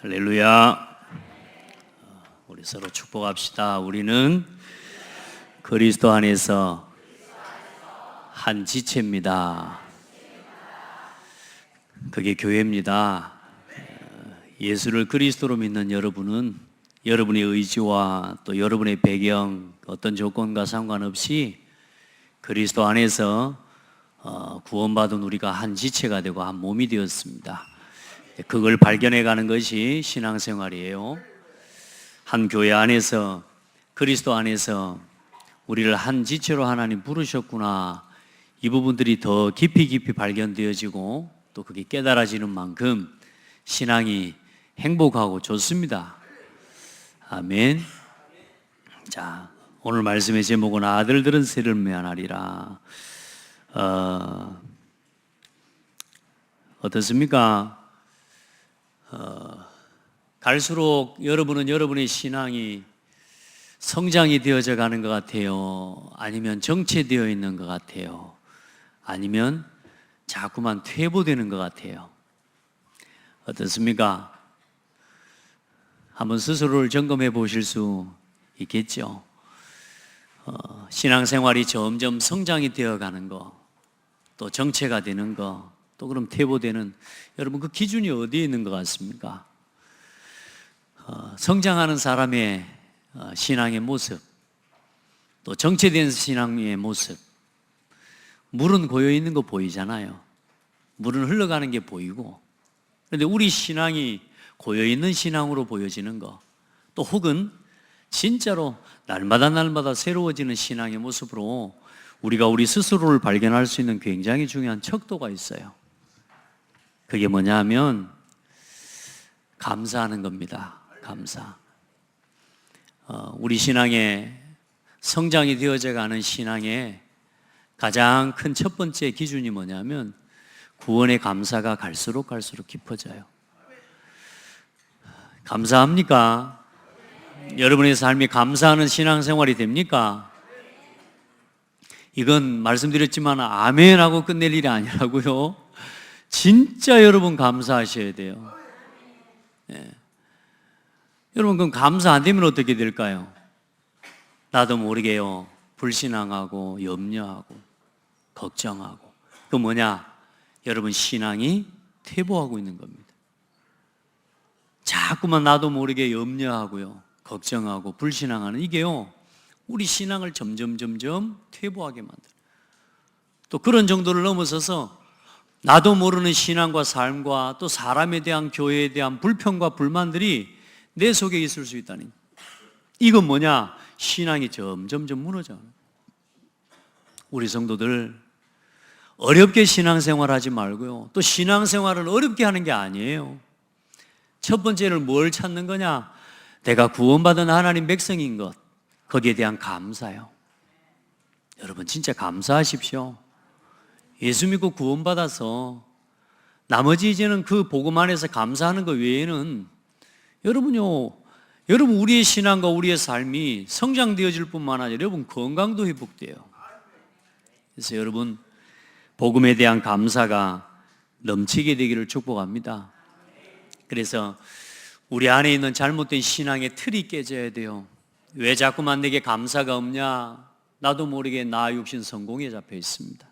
할렐루야. 우리 서로 축복합시다. 우리는 그리스도 안에서 한 지체입니다. 그게 교회입니다. 예수를 그리스도로 믿는 여러분은 여러분의 의지와 또 여러분의 배경, 어떤 조건과 상관없이 그리스도 안에서 구원받은 우리가 한 지체가 되고 한 몸이 되었습니다. 그걸 발견해가는 것이 신앙생활이에요. 한 교회 안에서, 그리스도 안에서 우리를 한 지체로 하나님 부르셨구나, 이 부분들이 더 깊이 발견되어지고 또 그게 깨달아지는 만큼 신앙이 행복하고 좋습니다. 아멘. 자, 오늘 말씀의 제목은 아들들은 세를 면하리라. 어떻습니까? 갈수록 여러분은 여러분의 신앙이 성장이 되어져 가는 것 같아요? 아니면 정체되어 있는 것 같아요? 아니면 자꾸만 퇴보되는 것 같아요? 어떻습니까? 한번 스스로를 점검해 보실 수 있겠죠? 신앙생활이 점점 성장이 되어 가는 거, 또 정체가 되는 거, 또 그럼 퇴보되는, 여러분 그 기준이 어디에 있는 것 같습니까? 성장하는 사람의 신앙의 모습, 또 정체된 신앙의 모습, 물은 고여 있는 거 보이잖아요. 물은 흘러가는 게 보이고, 그런데 우리 신앙이 고여 있는 신앙으로 보여지는 거, 또 혹은 진짜로 날마다 새로워지는 신앙의 모습으로 우리가 우리 스스로를 발견할 수 있는 굉장히 중요한 척도가 있어요. 그게 뭐냐 하면 감사하는 겁니다. 감사. 우리 신앙의 성장이 되어져 가는 신앙의 가장 큰 첫 번째 기준이 뭐냐면 구원의 감사가 갈수록 깊어져요. 감사합니까? 여러분의 삶이 감사하는 신앙생활이 됩니까? 이건 말씀드렸지만 아멘하고 끝낼 일이 아니라고요. 진짜 여러분 감사하셔야 돼요. 네. 여러분 그럼 감사 안 되면 어떻게 될까요? 나도 모르게요, 불신앙하고 염려하고 걱정하고. 그 뭐냐? 여러분 신앙이 퇴보하고 있는 겁니다. 자꾸만 나도 모르게 염려하고요, 걱정하고 불신앙하는, 이게요 우리 신앙을 점점 퇴보하게 만들어요. 또 그런 정도를 넘어서서 나도 모르는 신앙과 삶과 또 사람에 대한, 교회에 대한 불평과 불만들이 내 속에 있을 수 있다니, 이건 뭐냐? 신앙이 점점 무너져요. 우리 성도들 어렵게 신앙생활하지 말고요, 또 신앙생활을 어렵게 하는 게 아니에요. 첫 번째는 뭘 찾는 거냐? 내가 구원받은 하나님 백성인 것, 거기에 대한 감사요. 여러분 진짜 감사하십시오. 예수 믿고 구원받아서 나머지 이제는 그 복음 안에서 감사하는 것 외에는 여러분 우리의 신앙과 우리의 삶이 성장되어질 뿐만 아니라 여러분 건강도 회복돼요. 그래서 여러분 복음에 대한 감사가 넘치게 되기를 축복합니다. 그래서 우리 안에 있는 잘못된 신앙의 틀이 깨져야 돼요. 왜 자꾸만 내게 감사가 없냐? 나도 모르게 나 육신 성공에 잡혀 있습니다.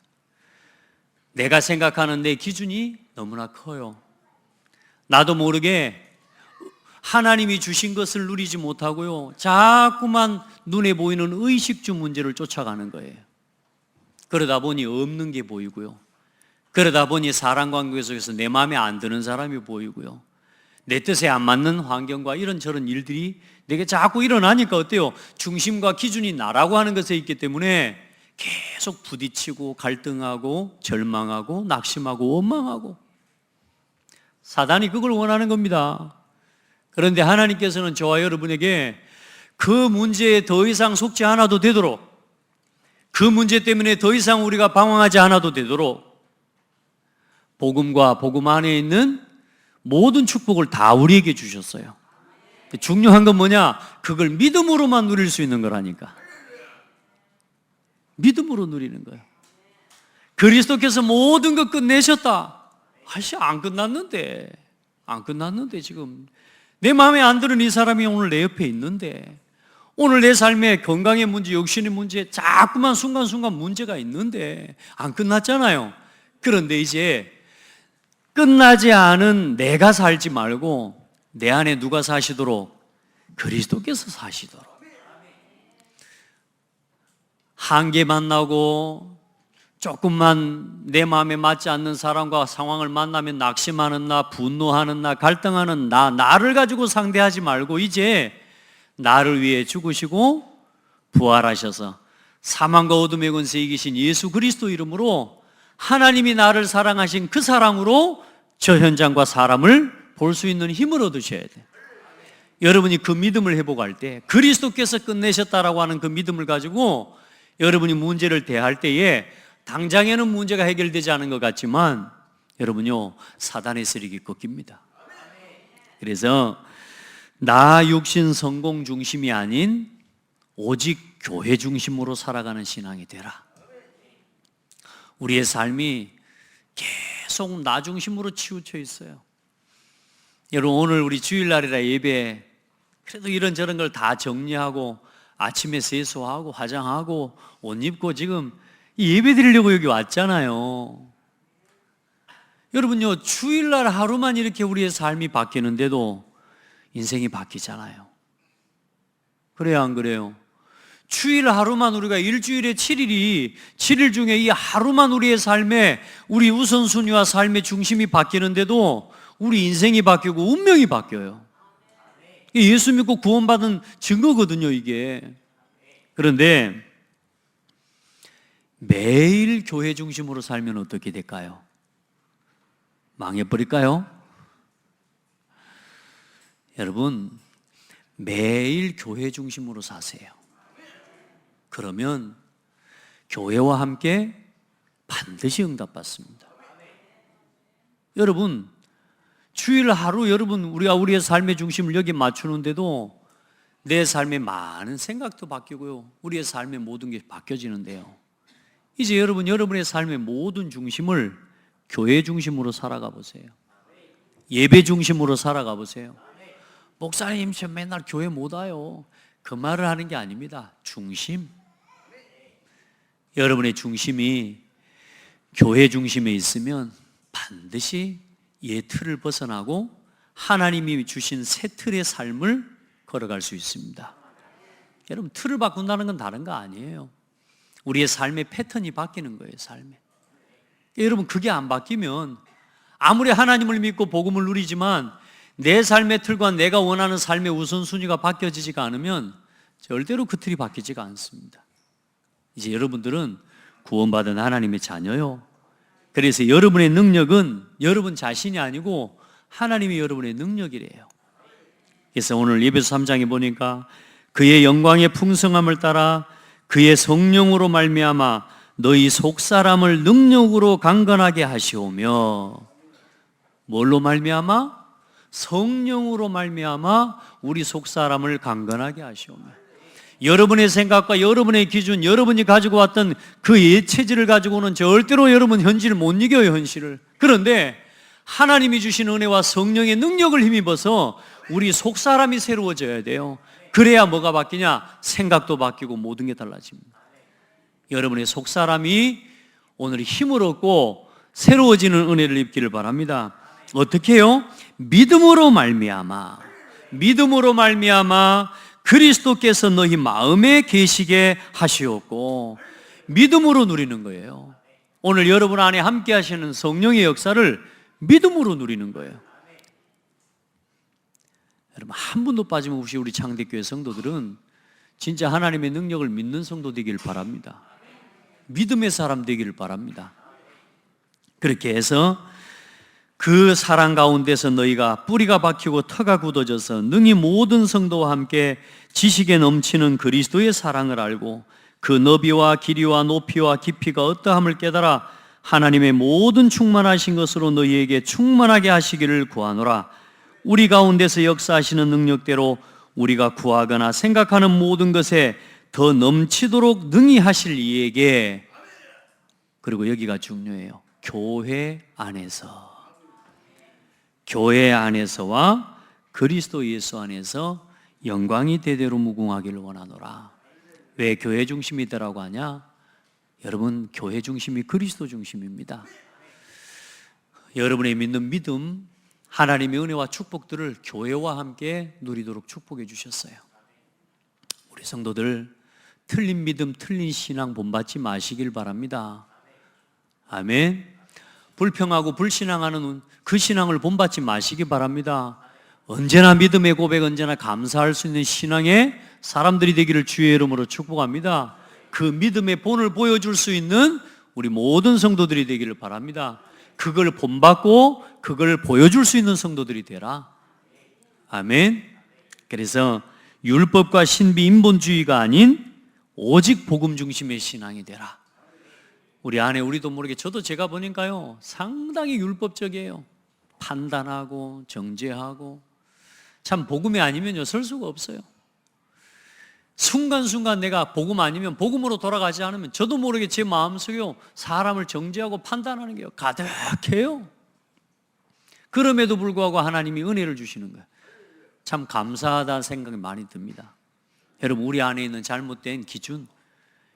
내가 생각하는 내 기준이 너무나 커요. 나도 모르게 하나님이 주신 것을 누리지 못하고요, 자꾸만 눈에 보이는 의식주 문제를 쫓아가는 거예요. 그러다 보니 없는 게 보이고요, 그러다 보니 사람 관계 속에서 내 마음에 안 드는 사람이 보이고요, 내 뜻에 안 맞는 환경과 이런저런 일들이 내게 자꾸 일어나니까 어때요? 중심과 기준이 나라고 하는 것에 있기 때문에 계속 부딪히고 갈등하고 절망하고 낙심하고 원망하고, 사단이 그걸 원하는 겁니다. 그런데 하나님께서는 저와 여러분에게 그 문제에 더 이상 속지 않아도 되도록, 그 문제 때문에 더 이상 우리가 방황하지 않아도 되도록 복음과 복음 안에 있는 모든 축복을 다 우리에게 주셨어요. 중요한 건 뭐냐? 그걸 믿음으로만 누릴 수 있는 거라니까. 믿음으로 누리는 거예요. 그리스도께서 모든 것 끝내셨다. 안 끝났는데 지금 내 마음에 안 드는 이 사람이 오늘 내 옆에 있는데, 오늘 내 삶에 건강의 문제, 육신의 문제, 자꾸만 순간순간 문제가 있는데 안 끝났잖아요. 그런데 이제 끝나지 않은 내가 살지 말고 내 안에 누가 사시도록? 그리스도께서 사시도록. 한계 만나고 조금만 내 마음에 맞지 않는 사람과 상황을 만나면 낙심하는 나, 분노하는 나, 갈등하는 나를 가지고 상대하지 말고 이제 나를 위해 죽으시고 부활하셔서 사망과 어둠의 권세에 이기신 예수 그리스도 이름으로 하나님이 나를 사랑하신 그 사랑으로 저 현장과 사람을 볼 수 있는 힘을 얻으셔야 돼요. 여러분이 그 믿음을 회복할 때, 그리스도께서 끝내셨다라고 하는 그 믿음을 가지고 여러분이 문제를 대할 때에 당장에는 문제가 해결되지 않은 것 같지만 여러분요, 사단의 세력이 꺾입니다. 그래서 나 육신 성공 중심이 아닌 오직 교회 중심으로 살아가는 신앙이 되라. 우리의 삶이 계속 나 중심으로 치우쳐 있어요. 여러분, 오늘 우리 주일날이라 예배, 그래도 이런저런 걸 다 정리하고 아침에 세수하고 화장하고 옷 입고 지금 예배 드리려고 여기 왔잖아요. 여러분요, 주일날 하루만 이렇게 우리의 삶이 바뀌는데도 인생이 바뀌잖아요. 그래요, 안 그래요? 주일 하루만, 우리가 일주일에 7일이 7일 중에 이 하루만 우리의 삶에 우리 우선순위와 삶의 중심이 바뀌는데도 우리 인생이 바뀌고 운명이 바뀌어요. 예수 믿고 구원받은 증거거든요, 이게. 그런데 매일 교회 중심으로 살면 어떻게 될까요? 망해버릴까요? 여러분, 매일 교회 중심으로 사세요. 그러면 교회와 함께 반드시 응답받습니다. 여러분, 주일 하루 여러분 우리가 우리의 삶의 중심을 여기 맞추는데도 내 삶의 많은 생각도 바뀌고요, 우리의 삶의 모든 게 바뀌어지는데요, 이제 여러분의 삶의 모든 중심을 교회 중심으로 살아가 보세요. 예배 중심으로 살아가 보세요. 목사님, 저 맨날 교회 못 와요. 그 말을 하는 게 아닙니다. 중심. 여러분의 중심이 교회 중심에 있으면 반드시 옛 틀을 벗어나고 하나님이 주신 새 틀의 삶을 걸어갈 수 있습니다. 여러분, 틀을 바꾼다는 건 다른 거 아니에요. 우리의 삶의 패턴이 바뀌는 거예요, 삶에. 여러분, 그게 안 바뀌면 아무리 하나님을 믿고 복음을 누리지만 내 삶의 틀과 내가 원하는 삶의 우선순위가 바뀌어지지가 않으면 절대로 그 틀이 바뀌지가 않습니다. 이제 여러분들은 구원받은 하나님의 자녀요. 그래서 여러분의 능력은 여러분 자신이 아니고 하나님이 여러분의 능력이래요. 그래서 오늘 예배서 3장에 보니까 그의 영광의 풍성함을 따라 그의 성령으로 말미암아 너희 속사람을 능력으로 강건하게 하시오며, 뭘로 말미암아? 성령으로 말미암아 우리 속사람을 강건하게 하시오며. 여러분의 생각과 여러분의 기준, 여러분이 가지고 왔던 그 옛 체질을 가지고는 절대로 여러분 현실을 못 이겨요, 현실을. 그런데 하나님이 주신 은혜와 성령의 능력을 힘입어서 우리 속사람이 새로워져야 돼요. 그래야 뭐가 바뀌냐? 생각도 바뀌고 모든 게 달라집니다. 여러분의 속사람이 오늘 힘을 얻고 새로워지는 은혜를 입기를 바랍니다. 어떻게 해요? 믿음으로 말미암아 그리스도께서 너희 마음에 계시게 하시었고, 믿음으로 누리는 거예요. 오늘 여러분 안에 함께 하시는 성령의 역사를 믿음으로 누리는 거예요. 여러분, 한 분도 빠짐없이 우리 창대교회 성도들은 진짜 하나님의 능력을 믿는 성도 되길 바랍니다. 믿음의 사람 되기를 바랍니다. 그렇게 해서 그 사랑 가운데서 너희가 뿌리가 박히고 터가 굳어져서 능히 모든 성도와 함께 지식에 넘치는 그리스도의 사랑을 알고 그 너비와 길이와 높이와 깊이가 어떠함을 깨달아 하나님의 모든 충만하신 것으로 너희에게 충만하게 하시기를 구하노라. 우리 가운데서 역사하시는 능력대로 우리가 구하거나 생각하는 모든 것에 더 넘치도록 능히 하실 이에게, 그리고 여기가 중요해요, 교회 안에서와 그리스도 예수 안에서 영광이 대대로 무궁하기를 원하노라. 왜 교회 중심이 되라고 하냐? 여러분, 교회 중심이 그리스도 중심입니다. 여러분의 믿는 믿음, 하나님의 은혜와 축복들을 교회와 함께 누리도록 축복해 주셨어요. 우리 성도들, 틀린 믿음, 틀린 신앙 본받지 마시길 바랍니다. 아멘. 불평하고 불신앙하는 그 신앙을 본받지 마시기 바랍니다. 언제나 믿음의 고백, 언제나 감사할 수 있는 신앙의 사람들이 되기를 주의 이름으로 축복합니다. 그 믿음의 본을 보여줄 수 있는 우리 모든 성도들이 되기를 바랍니다. 그걸 본받고 그걸 보여줄 수 있는 성도들이 되라. 아멘. 그래서 율법과 신비 인본주의가 아닌 오직 복음 중심의 신앙이 되라. 우리 안에 우리도 모르게, 저도 제가 보니까요, 상당히 율법적이에요. 판단하고 정죄하고, 참 복음이 아니면요 설 수가 없어요. 순간순간 내가 복음 아니면, 복음으로 돌아가지 않으면 저도 모르게 제 마음속에요 사람을 정죄하고 판단하는 게요 가득해요. 그럼에도 불구하고 하나님이 은혜를 주시는 거예요. 참 감사하다는 생각이 많이 듭니다. 여러분, 우리 안에 있는 잘못된 기준,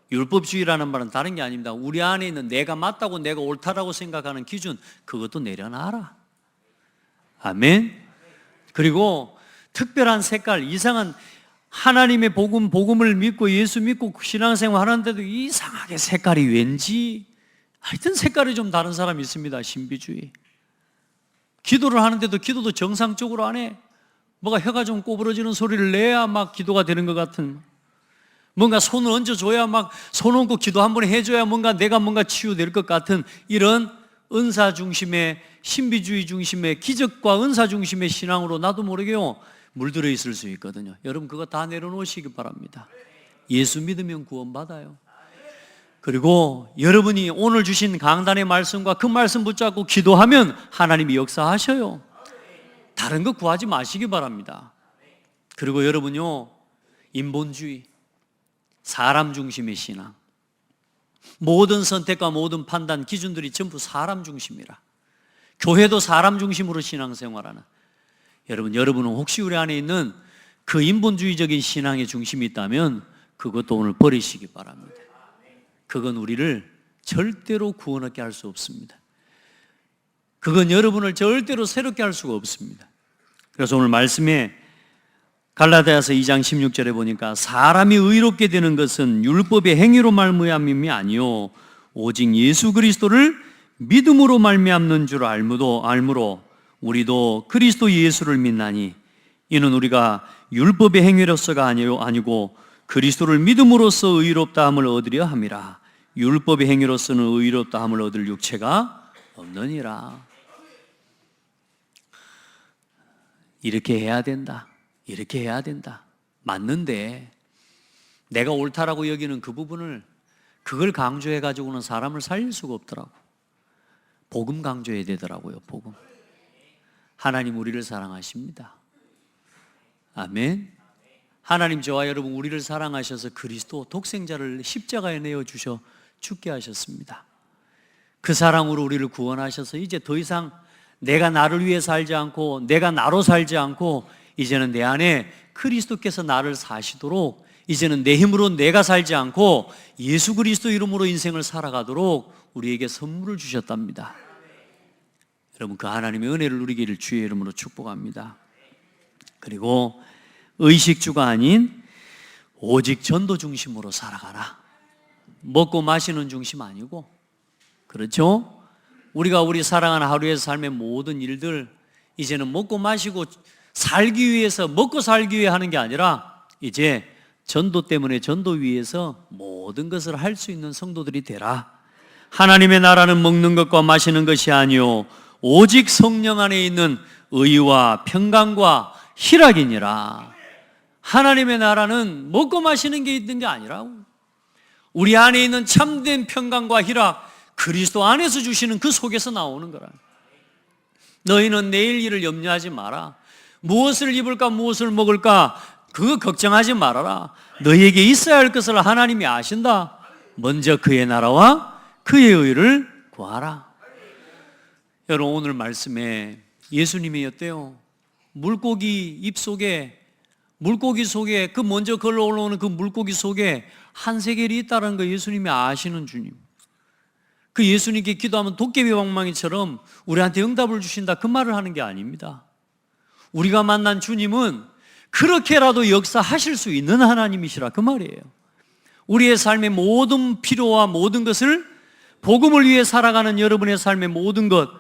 율법주의라는 말은 다른 게 아닙니다. 우리 안에 있는 내가 맞다고, 내가 옳다라고 생각하는 기준, 그것도 내려놔라. 아멘. 그리고 특별한 색깔, 이상한, 하나님의 복음을 믿고 예수 믿고 신앙생활 하는데도 이상하게 색깔이 왠지, 하여튼 색깔이 좀 다른 사람이 있습니다. 신비주의. 기도를 하는데도 기도도 정상적으로 안 해. 뭐가 혀가 좀 꼬부러지는 소리를 내야 막 기도가 되는 것 같은, 뭔가 손을 얹어줘야, 막 손 얹고 기도 한 번 해줘야 내가 뭔가 치유될 것 같은, 이런 은사 중심의, 신비주의 중심의, 기적과 은사 중심의 신앙으로 나도 모르게요 물들어 있을 수 있거든요. 여러분, 그거 다 내려놓으시기 바랍니다. 예수 믿으면 구원받아요. 그리고 여러분이 오늘 주신 강단의 말씀과 그 말씀 붙잡고 기도하면 하나님이 역사하셔요. 다른 거 구하지 마시기 바랍니다. 그리고 여러분요, 인본주의, 사람 중심의 신앙, 모든 선택과 모든 판단 기준들이 전부 사람 중심이라, 교회도 사람 중심으로 신앙생활하는 여러분은 혹시 우리 안에 있는 그 인본주의적인 신앙의 중심이 있다면 그것도 오늘 버리시기 바랍니다. 그건 우리를 절대로 구원 얻게 할 수 없습니다. 그건 여러분을 절대로 새롭게 할 수가 없습니다. 그래서 오늘 말씀에 갈라디아서 2장 16절에 보니까, 사람이 의롭게 되는 것은 율법의 행위로 말미암음이 아니요 오직 예수 그리스도를 믿음으로 말미암는 줄 알므로 우리도 그리스도 예수를 믿나니, 이는 우리가 율법의 행위로서가 아니고 그리스도를 믿음으로써 의롭다 함을 얻으려 함이라. 율법의 행위로서는 의롭다 함을 얻을 육체가 없느니라. 이렇게 해야 된다, 이렇게 해야 된다, 맞는데 내가 옳다라고 여기는 그 부분을, 그걸 강조해 가지고는 사람을 살릴 수가 없더라고. 복음 강조해야 되더라고요. 복음. 하나님 우리를 사랑하십니다. 아멘. 하나님, 저와 여러분, 우리를 사랑하셔서 그리스도 독생자를 십자가에 내어주셔 죽게 하셨습니다. 그 사랑으로 우리를 구원하셔서 이제 더 이상 내가 나를 위해 살지 않고, 내가 나로 살지 않고, 이제는 내 안에 그리스도께서 나를 사시도록, 이제는 내 힘으로 내가 살지 않고 예수 그리스도 이름으로 인생을 살아가도록 우리에게 선물을 주셨답니다. 여러분, 그 하나님의 은혜를 누리기를 주의 이름으로 축복합니다. 그리고 의식주가 아닌 오직 전도 중심으로 살아가라. 먹고 마시는 중심 아니고, 그렇죠? 우리가 우리 사랑하는 하루의 삶의 모든 일들, 이제는 먹고 마시고 살기 위해서, 먹고 살기 위해 하는 게 아니라 이제 전도 때문에 전도 위해서 모든 것을 할 수 있는 성도들이 되라. 하나님의 나라는 먹는 것과 마시는 것이 아니요 오직 성령 안에 있는 의와 평강과 희락이니라. 하나님의 나라는 먹고 마시는 게 있는 게 아니라고. 우리 안에 있는 참된 평강과 희락, 그리스도 안에서 주시는 그 속에서 나오는 거라. 너희는 내일 일을 염려하지 마라. 무엇을 입을까, 무엇을 먹을까, 그거 걱정하지 말아라. 너희에게 있어야 할 것을 하나님이 아신다. 먼저 그의 나라와 그의 의를 구하라. 여러분, 오늘 말씀에 예수님이 어때요? 물고기 입속에, 물고기 속에, 그 먼저 걸러 올라오는 그 물고기 속에 한세겔이 있다는 거 예수님이 아시는 주님. 그 예수님께 기도하면 도깨비 방망이처럼 우리한테 응답을 주신다, 그 말을 하는 게 아닙니다. 우리가 만난 주님은 그렇게라도 역사하실 수 있는 하나님이시라, 그 말이에요. 우리의 삶의 모든 필요와 모든 것을, 복음을 위해 살아가는 여러분의 삶의 모든 것,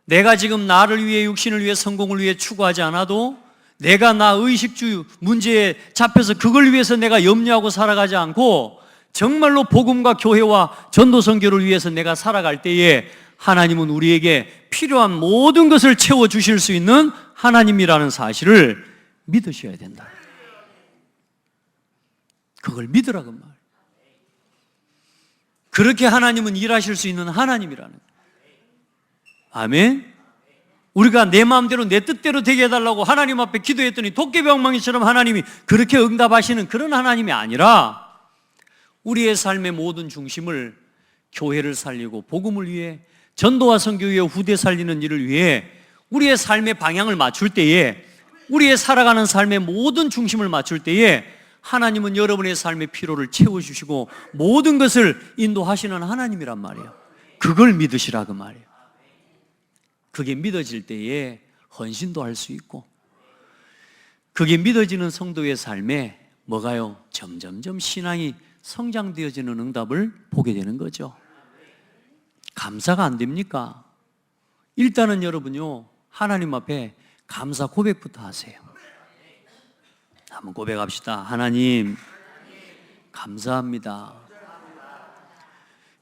내가 지금 나를 위해, 육신을 위해, 성공을 위해 추구하지 않아도, 내가 나 의식주 문제에 잡혀서 그걸 위해서 내가 염려하고 살아가지 않고 정말로 복음과 교회와 전도 선교를 위해서 내가 살아갈 때에 하나님은 우리에게 필요한 모든 것을 채워주실 수 있는 하나님이라는 사실을 믿으셔야 된다. 그걸 믿으라고 말. 그렇게 하나님은 일하실 수 있는 하나님이라는 거예요. 아멘. 우리가 내 마음대로 내 뜻대로 되게 해달라고 하나님 앞에 기도했더니 도깨비 방망이처럼 하나님이 그렇게 응답하시는 그런 하나님이 아니라, 우리의 삶의 모든 중심을 교회를 살리고 복음을 위해, 전도와 선교 위해, 후대 살리는 일을 위해 우리의 삶의 방향을 맞출 때에, 우리의 살아가는 삶의 모든 중심을 맞출 때에 하나님은 여러분의 삶의 필요를 채워주시고 모든 것을 인도하시는 하나님이란 말이에요. 그걸 믿으시라, 그 말이에요. 그게 믿어질 때에 헌신도 할 수 있고, 그게 믿어지는 성도의 삶에 뭐가요? 점점점 신앙이 성장되어지는 응답을 보게 되는 거죠. 감사가 안 됩니까? 일단은 여러분요, 하나님 앞에 감사 고백부터 하세요. 한번 고백합시다. 하나님, 감사합니다.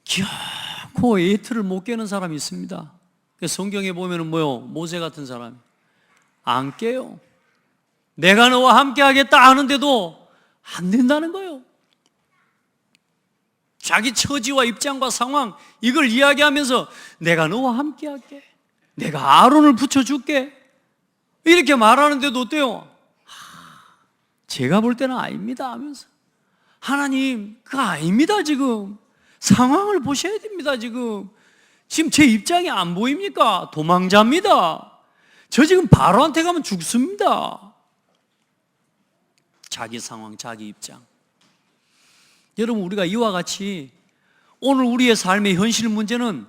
결코 예틀을 못 깨는 사람이 있습니다. 성경에 보면은 뭐요? 모세 같은 사람이 안 깨요. 내가 너와 함께 하겠다 하는데도 안 된다는 거예요. 자기 처지와 입장과 상황, 이걸 이야기하면서 내가 너와 함께 할게, 내가 아론을 붙여줄게, 이렇게 말하는데도 어때요? 제가 볼 때는 아닙니다 하면서, 하나님, 그거 아닙니다. 지금 상황을 보셔야 됩니다. 지금 제 입장이 안 보입니까? 도망자입니다. 저 지금 바로한테 가면 죽습니다. 자기 상황, 자기 입장. 여러분, 우리가 이와 같이 오늘 우리의 삶의 현실 문제는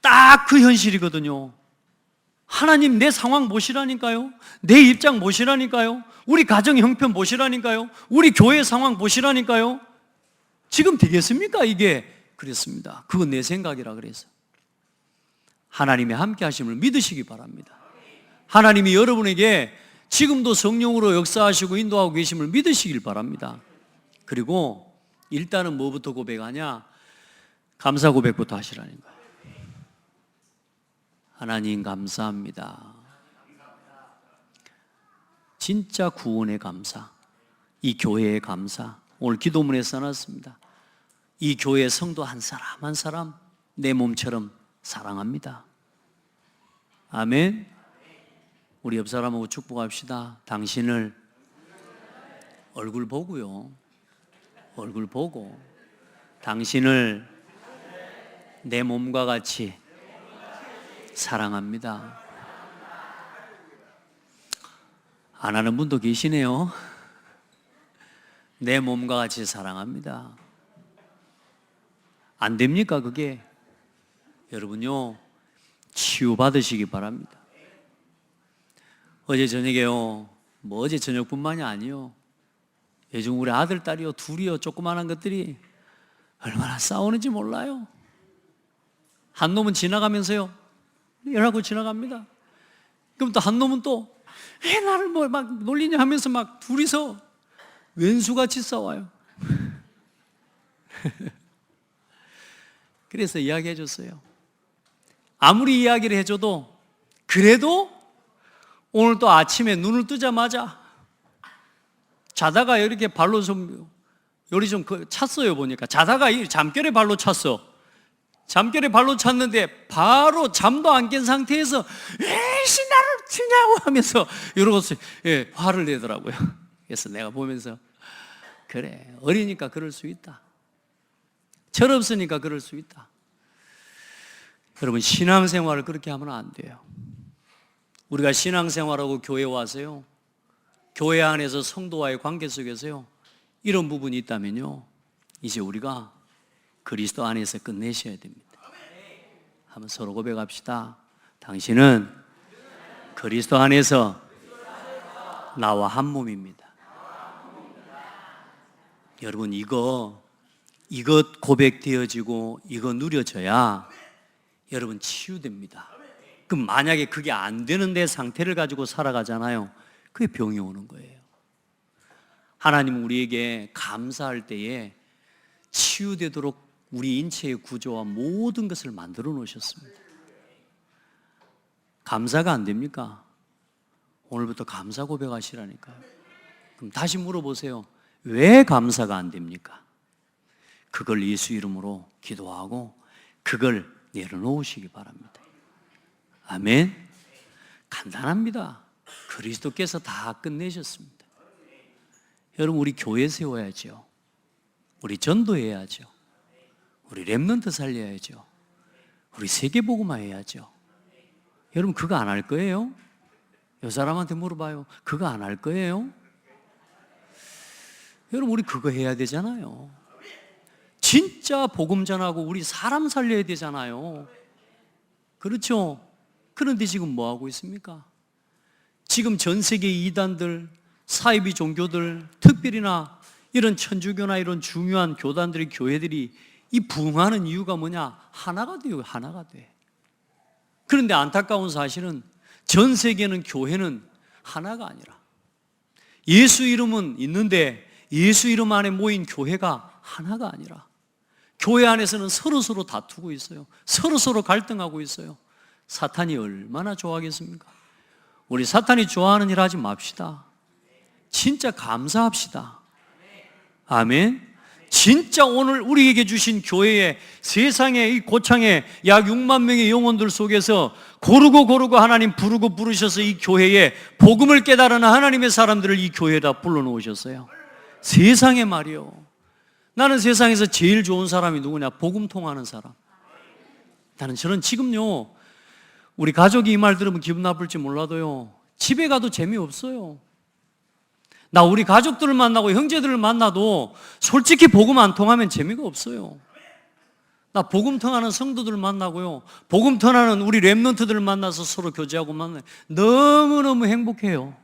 딱 그 현실이거든요. 하나님, 내 상황 보시라니까요. 내 입장 보시라니까요. 우리 가정 형편 보시라니까요. 우리 교회 상황 보시라니까요. 지금 되겠습니까? 이게 그랬습니다. 그건 내 생각이라 그래서 하나님의 함께 하심을 믿으시기 바랍니다. 하나님이 여러분에게 지금도 성령으로 역사하시고 인도하고 계심을 믿으시길 바랍니다. 그리고 일단은 뭐부터 고백하냐? 감사 고백부터 하시라는 거예요. 하나님, 감사합니다. 진짜 구원의 감사, 이 교회의 감사, 오늘 기도문에 써놨습니다. 이 교회 성도 한 사람 한 사람 내 몸처럼 사랑합니다. 아멘. 우리 옆 사람하고 축복합시다. 당신을 얼굴 보고요, 얼굴 보고 당신을 내 몸과 같이 사랑합니다. 안 하는 분도 계시네요. 내 몸과 같이 사랑합니다. 안 됩니까 그게? 여러분요, 치유받으시기 바랍니다. 어제 저녁에요, 뭐 어제 저녁뿐만이 아니요, 요즘 우리 아들, 딸이요, 둘이요, 조그만한 것들이 얼마나 싸우는지 몰라요. 한 놈은 지나가면서요, 이러고 지나갑니다. 그럼 또 한 놈은 또 왜 나를 뭐 막 놀리냐 하면서 막 둘이서 왼수같이 싸워요. 그래서 이야기해 줬어요. 아무리 이야기를 해줘도 그래도 오늘 또 아침에 눈을 뜨자마자 자다가 이렇게 발로 좀 요리 좀 찼어요. 보니까 자다가 잠결에 발로 찼어. 잠결에 발로 찼는데 바로 잠도 안 깬 상태에서 왜시 나를 치냐고 하면서 이러고 화를 내더라고요. 그래서 내가 보면서 그래, 어리니까 그럴 수 있다, 철없으니까 그럴 수 있다. 여러분, 신앙생활을 그렇게 하면 안 돼요. 우리가 신앙생활하고 교회 와서요, 교회 안에서 성도와의 관계 속에서요, 이런 부분이 있다면요, 이제 우리가 그리스도 안에서 끝내셔야 됩니다. 한번 서로 고백합시다. 당신은 그리스도 안에서 나와 한 몸입니다. 여러분, 이것 고백되어지고 이거 누려져야 여러분 치유됩니다. 그럼 만약에 그게 안 되는 내 상태를 가지고 살아가잖아요. 그게 병이 오는 거예요. 하나님은 우리에게 감사할 때에 치유되도록 우리 인체의 구조와 모든 것을 만들어 놓으셨습니다. 감사가 안 됩니까? 오늘부터 감사 고백하시라니까요. 그럼 다시 물어보세요. 왜 감사가 안 됩니까? 그걸 예수 이름으로 기도하고 그걸 내려놓으시기 바랍니다. 아멘. 간단합니다. 그리스도께서 다 끝내셨습니다. 여러분, 우리 교회 세워야죠. 우리 전도해야죠. 우리 렘넌트 살려야죠. 우리 세계복음화 해야죠. 여러분, 그거 안 할 거예요? 이 사람한테 물어봐요. 그거 안 할 거예요? 여러분, 우리 그거 해야 되잖아요. 진짜 복음 전하고 우리 사람 살려야 되잖아요. 그렇죠? 그런데 지금 뭐 하고 있습니까? 지금 전 세계 이단들, 사이비 종교들, 특별히나 이런 천주교나 이런 중요한 교단들이, 교회들이 이 부흥하는 이유가 뭐냐? 하나가 돼요. 하나가 돼. 그런데 안타까운 사실은 전 세계는, 교회는 하나가 아니라, 예수 이름은 있는데 예수 이름 안에 모인 교회가 하나가 아니라, 교회 안에서는 서로서로 다투고 있어요. 서로서로 갈등하고 있어요. 사탄이 얼마나 좋아하겠습니까? 우리 사탄이 좋아하는 일 하지 맙시다. 진짜 감사합시다. 아멘. 진짜 오늘 우리에게 주신 교회에, 세상의 이 고창에 약 6만 명의 영혼들 속에서 고르고 하나님 부르고 부르셔서 이 교회에 복음을 깨달은 하나님의 사람들을 이 교회에다 불러놓으셨어요. 세상에 말이요. 나는 세상에서 제일 좋은 사람이 누구냐? 복음 통하는 사람. 저는 지금요, 우리 가족이 이 말 들으면 기분 나쁠지 몰라도요, 집에 가도 재미없어요. 나 우리 가족들을 만나고 형제들을 만나도 솔직히 복음 안 통하면 재미가 없어요. 나 복음 통하는 성도들 만나고요, 복음 통하는 우리 렘넌트들을 만나서 서로 교제하고 만나요. 너무너무 행복해요.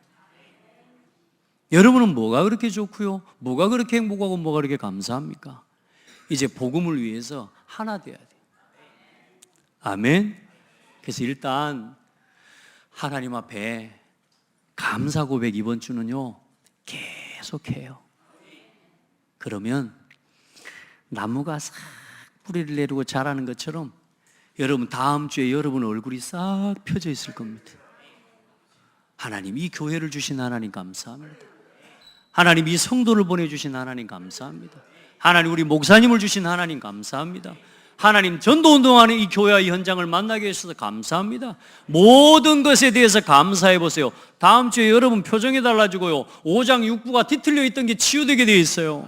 여러분은 뭐가 그렇게 좋고요? 뭐가 그렇게 행복하고 뭐가 그렇게 감사합니까? 이제 복음을 위해서 하나 돼야 돼요. 아멘. 그래서 일단 하나님 앞에 감사 고백 이번 주는요, 계속해요. 그러면 나무가 싹 뿌리를 내리고 자라는 것처럼 여러분 다음 주에 여러분 얼굴이 싹 펴져 있을 겁니다. 하나님, 이 교회를 주신 하나님 감사합니다. 하나님, 이 성도를 보내주신 하나님 감사합니다. 하나님, 우리 목사님을 주신 하나님 감사합니다. 하나님, 전도운동하는 이 교회와 이 현장을 만나게 해주셔서 감사합니다. 모든 것에 대해서 감사해 보세요. 다음 주에 여러분 표정이 달라지고요, 5장 6부가 뒤틀려 있던 게 치유되게 되어 있어요.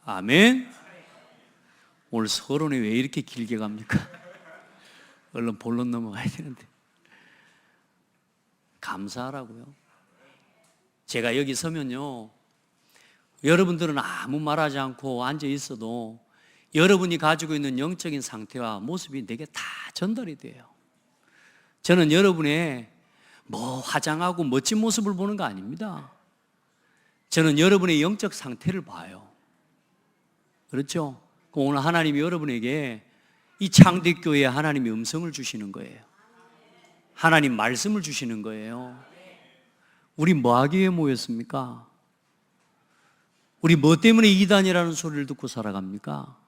아멘. 오늘 서론이 왜 이렇게 길게 갑니까? 얼른 본론 넘어가야 되는데. 감사하라고요. 제가 여기 서면요, 여러분들은 아무 말하지 않고 앉아 있어도 여러분이 가지고 있는 영적인 상태와 모습이 내게 다 전달이 돼요. 저는 여러분의 뭐 화장하고 멋진 모습을 보는 거 아닙니다. 저는 여러분의 영적 상태를 봐요. 그렇죠? 오늘 하나님이 여러분에게 이 창대교회에 하나님의 음성을 주시는 거예요. 하나님 말씀을 주시는 거예요. 우리 뭐 하기 위해 모였습니까? 우리 뭐 때문에 이단이라는 소리를 듣고 살아갑니까?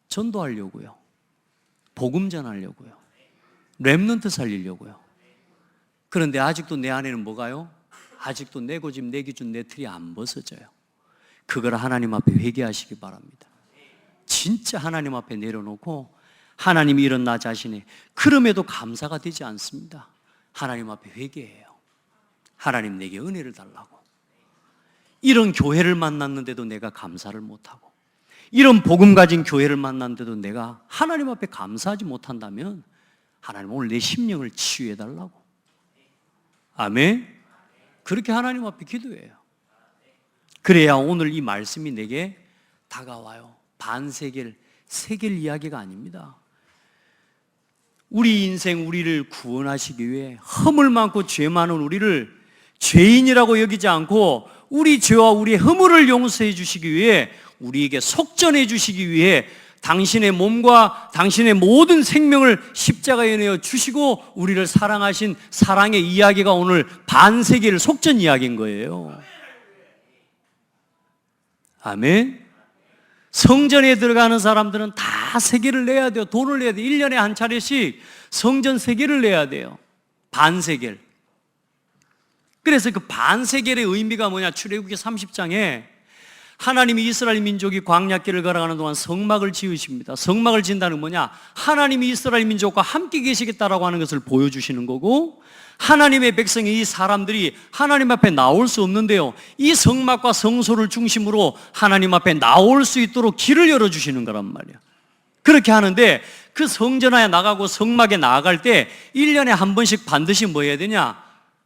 전도하려고요. 복음 전하려고요. 렘넌트 살리려고요. 그런데 아직도 내 안에는 뭐가요? 아직도 내 고집, 내 기준, 내 틀이 안 벗어져요. 그걸 하나님 앞에 회개하시기 바랍니다. 진짜 하나님 앞에 내려놓고, 하나님이 이런 나 자신이 그럼에도 감사가 되지 않습니다. 하나님 앞에 회개해요. 하나님, 내게 은혜를 달라고. 이런 교회를 만났는데도 내가 감사를 못하고, 이런 복음 가진 교회를 만났는데도 내가 하나님 앞에 감사하지 못한다면 하나님, 오늘 내 심령을 치유해 달라고. 아멘. 그렇게 하나님 앞에 기도해요. 그래야 오늘 이 말씀이 내게 다가와요. 반세겔, 세겔 이야기가 아닙니다. 우리 인생, 우리를 구원하시기 위해 허물 많고 죄 많은 우리를 죄인이라고 여기지 않고 우리 죄와 우리의 허물을 용서해 주시기 위해, 우리에게 속전해 주시기 위해 당신의 몸과 당신의 모든 생명을 십자가에 내어 주시고 우리를 사랑하신 사랑의 이야기가 오늘 반세겔 속전 이야기인 거예요. 아멘. 성전에 들어가는 사람들은 다 세겔을 내야 돼요. 돈을 내야 돼요. 1년에 한 차례씩 성전 세겔을 내야 돼요. 반세겔. 그래서 그 반세겔의 의미가 뭐냐? 출애굽기 30장에 하나님이 이스라엘 민족이 광야길을 걸어가는 동안 성막을 지으십니다. 성막을 지은다는 뭐냐? 하나님이 이스라엘 민족과 함께 계시겠다라고 하는 것을 보여주시는 거고, 하나님의 백성이, 이 사람들이 하나님 앞에 나올 수 없는데요, 이 성막과 성소를 중심으로 하나님 앞에 나올 수 있도록 길을 열어주시는 거란 말이야. 그렇게 하는데 그 성전에 나가고 성막에 나아갈 때 1년에 한 번씩 반드시 뭐 해야 되냐?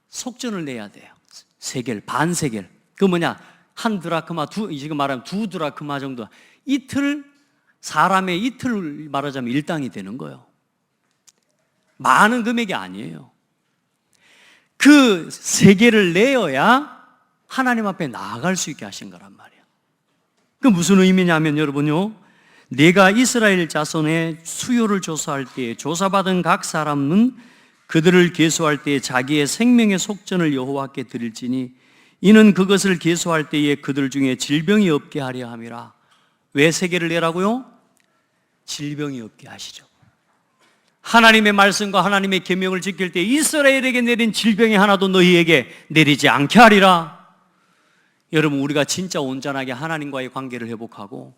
속전을 내야 돼요. 세겔, 반세겔. 그 뭐냐? 한 드라크마, 지금 말하면 2드라크마 정도. 이틀, 사람의 이틀 말하자면 일당이 되는 거예요. 많은 금액이 아니에요. 그 세겔을 내어야 하나님 앞에 나아갈 수 있게 하신 거란 말이에요. 그 무슨 의미냐면 여러분요, 내가 이스라엘 자손의 수요를 조사할 때 조사받은 각 사람은 그들을 계수할 때 자기의 생명의 속전을 여호와께 드릴지니 이는 그것을 계수할 때에 그들 중에 질병이 없게 하려 함이라. 왜 세겔을 내라고요? 질병이 없게 하시죠. 하나님의 말씀과 하나님의 계명을 지킬 때 이스라엘에게 내린 질병이 하나도 너희에게 내리지 않게 하리라. 여러분, 우리가 진짜 온전하게 하나님과의 관계를 회복하고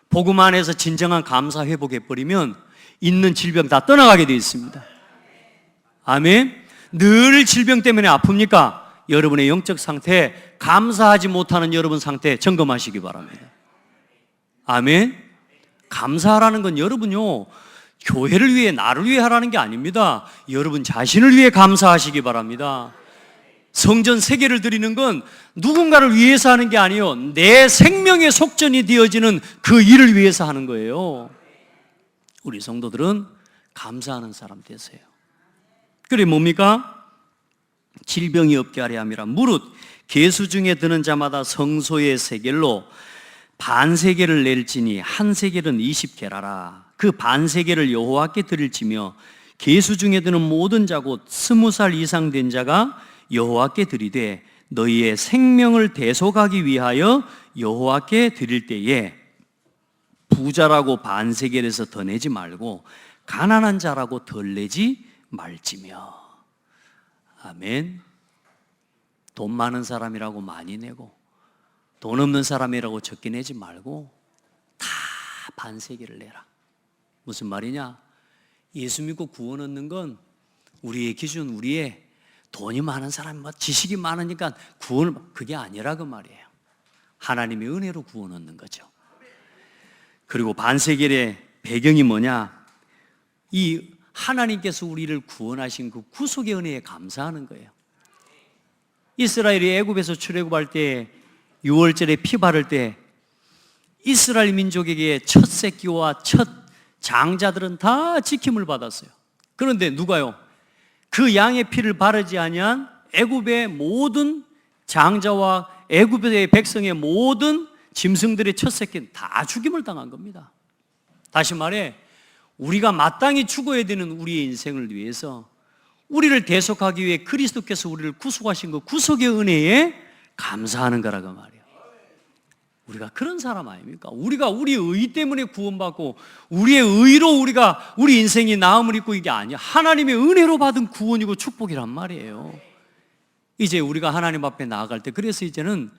복음 안에서 진정한 감사 회복해버리면 있는 질병 다 떠나가게 되어 있습니다. 아멘. 늘 질병 때문에 아픕니까? 여러분의 영적 상태, 감사하지 못하는 여러분 상태 점검하시기 바랍니다. 아멘. 감사하라는 건 여러분요, 교회를 위해, 나를 위해 하라는 게 아닙니다. 여러분 자신을 위해 감사하시기 바랍니다. 성전 세계를 드리는 건 누군가를 위해서 하는 게 아니에요. 내 생명의 속전이 되어지는 그 일을 위해서 하는 거예요. 우리 성도들은 감사하는 사람 되세요. 그래 뭡니까? 질병이 없게 하려 함이라. 무릇 계수 중에 드는 자마다 성소의 세겔로 반세겔을 낼지니 한 세겔은 20게라라. 그 반세겔을 여호와께 드릴지며 계수 중에 드는 모든 자 곧 20살 이상 된 자가 여호와께 드리되 너희의 생명을 대속하기 위하여 여호와께 드릴 때에 부자라고 반세겔에서 더 내지 말고 가난한 자라고 덜 내지 말지며. 아멘. 돈 많은 사람이라고 많이 내고 돈 없는 사람이라고 적게 내지 말고 다 반세겔을 내라. 무슨 말이냐? 예수 믿고 구원 얻는 건 우리의 기준, 우리의 돈이 많은 사람, 지식이 많으니까 구원을, 그게 아니라 그 말이에요. 하나님의 은혜로 구원 얻는 거죠. 그리고 반세겔의 배경이 뭐냐? 이 하나님께서 우리를 구원하신 그 구속의 은혜에 감사하는 거예요. 이스라엘이 애굽에서 출애굽할 때 6월절에 피 바를 때 이스라엘 민족에게 첫 새끼와 첫 장자들은 다 지킴을 받았어요. 그런데 누가요? 그 양의 피를 바르지 아니한 애굽의 모든 장자와 애굽의 백성의 모든 짐승들의 첫 새끼는 다 죽임을 당한 겁니다. 다시 말해, 우리가 마땅히 죽어야 되는 우리의 인생을 위해서, 우리를 대속하기 위해 그리스도께서 우리를 구속하신 그 구속의 은혜에 감사하는 거라고 말이에요. 우리가 그런 사람 아닙니까? 우리가 우리의 의 때문에 구원받고 우리의 의로 우리 인생이 나음을 입고 이게 아니야. 하나님의 은혜로 받은 구원이고 축복이란 말이에요. 이제 우리가 하나님 앞에 나아갈 때, 그래서 이제는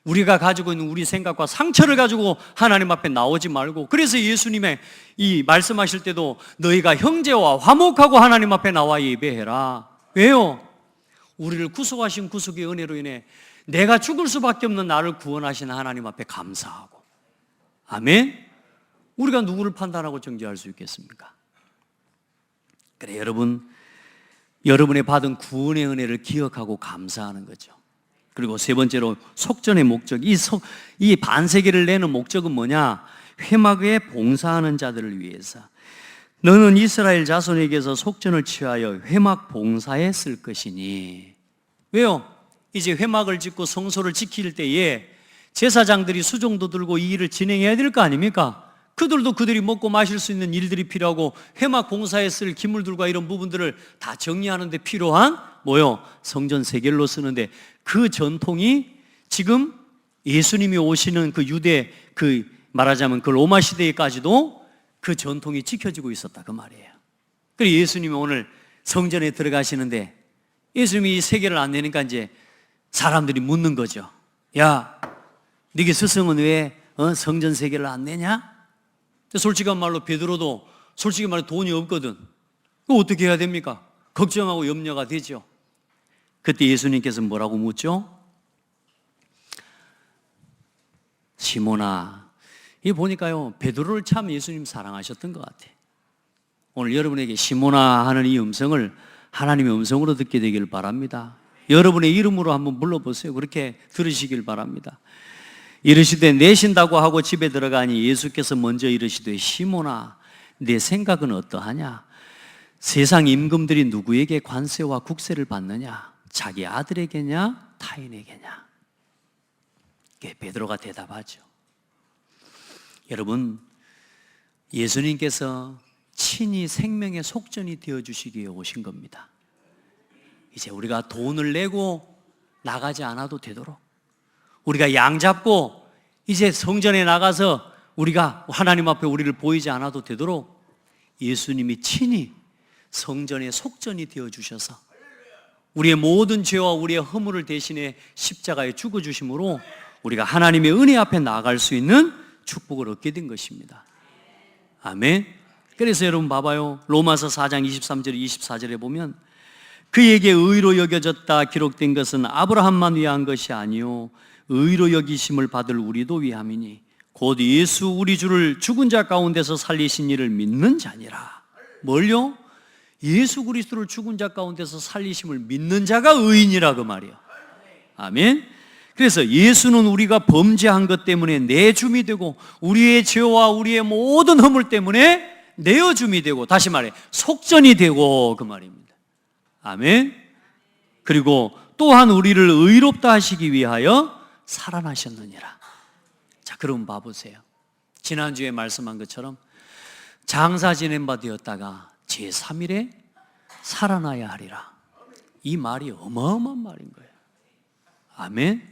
우리가 가지고 있는 우리 생각과 상처를 가지고 하나님 앞에 나오지 말고, 그래서 예수님의 이 말씀하실 때도 너희가 형제와 화목하고 하나님 앞에 나와 예배해라. 왜요? 우리를 구속하신 구속의 은혜로 인해 내가 죽을 수밖에 없는 나를 구원하신 하나님 앞에 감사하고. 아멘. 우리가 누구를 판단하고 정죄할 수 있겠습니까? 그래, 여러분, 여러분의 받은 구원의 은혜를 기억하고 감사하는 거죠. 그리고 세 번째로 속전의 목적, 이 반세계를 내는 목적은 뭐냐? 회막에 봉사하는 자들을 위해서. 너는 이스라엘 자손에게서 속전을 취하여 회막 봉사에 쓸 것이니. 왜요? 이제 회막을 짓고 성소를 지킬 때에 제사장들이 수종도 들고 이 일을 진행해야 될 거 아닙니까? 그들도 그들이 먹고 마실 수 있는 일들이 필요하고 회막 봉사에 쓸 기물들과 이런 부분들을 다 정리하는 데 필요한 뭐요? 성전 세겔로 쓰는데, 그 전통이 지금 예수님이 오시는 그 유대, 그 말하자면 그 로마 시대에까지도 그 전통이 지켜지고 있었다, 그 말이에요. 그래서 예수님이 오늘 성전에 들어가시는데 예수님이 이 세겔을 안 내니까 이제 사람들이 묻는 거죠. 야, 네게 스승은 왜 성전 세겔을 안 내냐? 솔직한 말로 베드로도 솔직히 말해 돈이 없거든. 그거 어떻게 해야 됩니까? 걱정하고 염려가 되죠. 그때 예수님께서 뭐라고 묻죠? 시몬아, 이 보니까요, 베드로를 참 예수님 사랑하셨던 것 같아. 오늘 여러분에게 시몬아 하는 이 음성을 하나님의 음성으로 듣게 되길 바랍니다. 여러분의 이름으로 한번 불러보세요. 그렇게 들으시길 바랍니다. 이르시되 내신다고 하고 집에 들어가니 예수께서 먼저 이르시되 시몬아, 내 생각은 어떠하냐? 세상 임금들이 누구에게 관세와 국세를 받느냐? 자기 아들에게냐? 타인에게냐? 베드로가 대답하죠. 여러분, 예수님께서 친히 생명의 속전이 되어주시기에 오신 겁니다. 이제 우리가 돈을 내고 나가지 않아도 되도록, 우리가 양 잡고 이제 성전에 나가서 우리가 하나님 앞에 우리를 보이지 않아도 되도록 예수님이 친히 성전의 속전이 되어주셔서 우리의 모든 죄와 우리의 허물을 대신해 십자가에 죽어주심으로 우리가 하나님의 은혜 앞에 나아갈 수 있는 축복을 얻게 된 것입니다. 아멘. 그래서 여러분 봐봐요. 로마서 4장 23절 24절에 보면 그에게 의로 여겨졌다 기록된 것은 아브라함만 위한 것이 아니요 의로 여기심을 받을 우리도 위함이니 곧 예수 우리 주를 죽은 자 가운데서 살리신 이를 믿는 자니라. 뭘요? 예수 그리스도를 죽은 자 가운데서 살리심을 믿는 자가 의인이라, 그 말이에요. 아멘. 그래서 예수는 우리가 범죄한 것 때문에 내줌이 되고 우리의 죄와 우리의 모든 허물 때문에 내어줌이 되고, 다시 말해 속전이 되고, 그 말입니다. 아멘. 그리고 또한 우리를 의롭다 하시기 위하여 살아나셨느니라. 자, 그럼 봐보세요. 지난주에 말씀한 것처럼 장사 지낸 바 되었다가 제3일에 살아나야 하리라. 이 말이 어마어마한 말인 거예요. 아멘.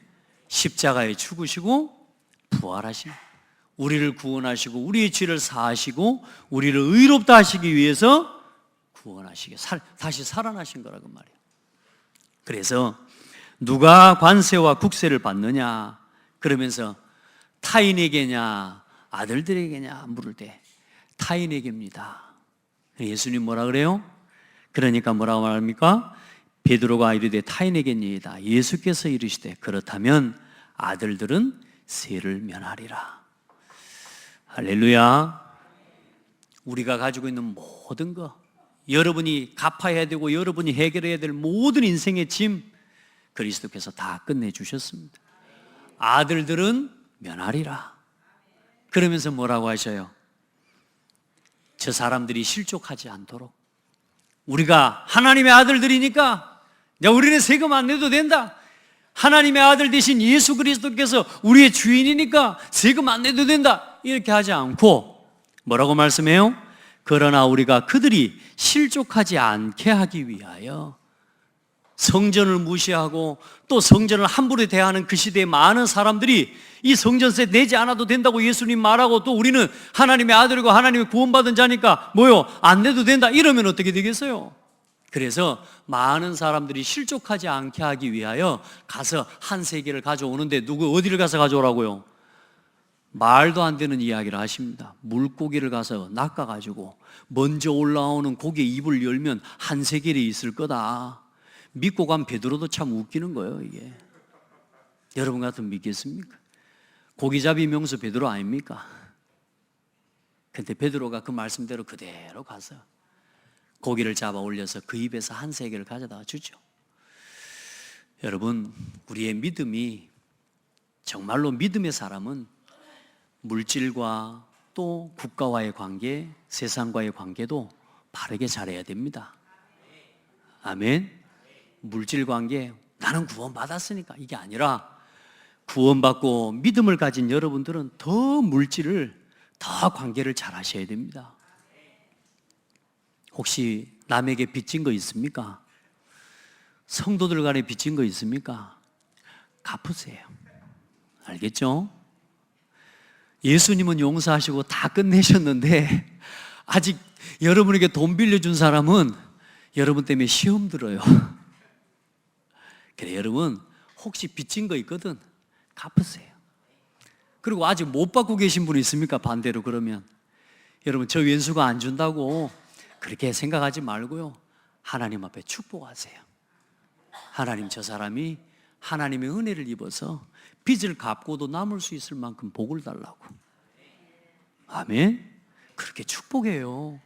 십자가에 죽으시고 부활하시고 우리를 구원하시고 우리의 죄를 사하시고 우리를 의롭다 하시기 위해서 구원하시게 다시 살아나신 거라고 말이에요. 그래서 누가 관세와 국세를 받느냐 그러면서 타인에게냐 아들들에게냐 물을 때 타인에게입니다. 예수님 뭐라 그래요? 그러니까 뭐라고 말합니까? 베드로가 이르되 타인에게니이다. 예수께서 이르시되 그렇다면 아들들은 세를 면하리라. 할렐루야. 우리가 가지고 있는 모든 것, 여러분이 갚아야 되고 여러분이 해결해야 될 모든 인생의 짐 그리스도께서 다 끝내주셨습니다. 아들들은 면하리라. 그러면서 뭐라고 하셔요? 저 사람들이 실족하지 않도록 우리가 하나님의 아들들이니까 우리는 세금 안 내도 된다. 하나님의 아들 대신 예수 그리스도께서 우리의 주인이니까 세금 안 내도 된다. 이렇게 하지 않고 뭐라고 말씀해요? 그러나 우리가 그들이 실족하지 않게 하기 위하여 성전을 무시하고 또 성전을 함부로 대하는 그 시대에 많은 사람들이 이 성전세 내지 않아도 된다고 예수님 말하고 또 우리는 하나님의 아들이고 하나님의 구원받은 자니까 뭐요? 안 내도 된다. 이러면 어떻게 되겠어요? 그래서 많은 사람들이 실족하지 않게 하기 위하여 가서 한 세계를 가져오는데 어디를 가서 가져오라고요? 말도 안 되는 이야기를 하십니다. 물고기를 가서 낚아가지고 먼저 올라오는 고기의 입을 열면 한 세겔이 있을 거다. 믿고 간 베드로도 참 웃기는 거예요, 이게. 여러분 같으면 믿겠습니까? 고기잡이 명수 베드로 아닙니까? 근데 베드로가 그 말씀대로 그대로 가서 고기를 잡아 올려서 그 입에서 한 세계를 가져다 주죠. 여러분, 우리의 믿음이 정말로 믿음의 사람은 물질과 또 국가와의 관계, 세상과의 관계도 바르게 잘해야 됩니다. 아멘. 물질 관계, 나는 구원받았으니까 이게 아니라 구원받고 믿음을 가진 여러분들은 더 물질을, 더 관계를 잘 하셔야 됩니다. 혹시 남에게 빚진 거 있습니까? 성도들 간에 빚진 거 있습니까? 갚으세요. 알겠죠? 예수님은 용서하시고 다 끝내셨는데 아직 여러분에게 돈 빌려준 사람은 여러분 때문에 시험 들어요. 그래, 여러분 혹시 빚진 거 있거든 갚으세요. 그리고 아직 못 받고 계신 분 있습니까? 반대로 그러면 여러분, 저 왼수가 안 준다고 그렇게 생각하지 말고요, 하나님 앞에 축복하세요. 하나님, 저 사람이 하나님의 은혜를 입어서 빚을 갚고도 남을 수 있을 만큼 복을 달라고. 아멘. 그렇게 축복해요.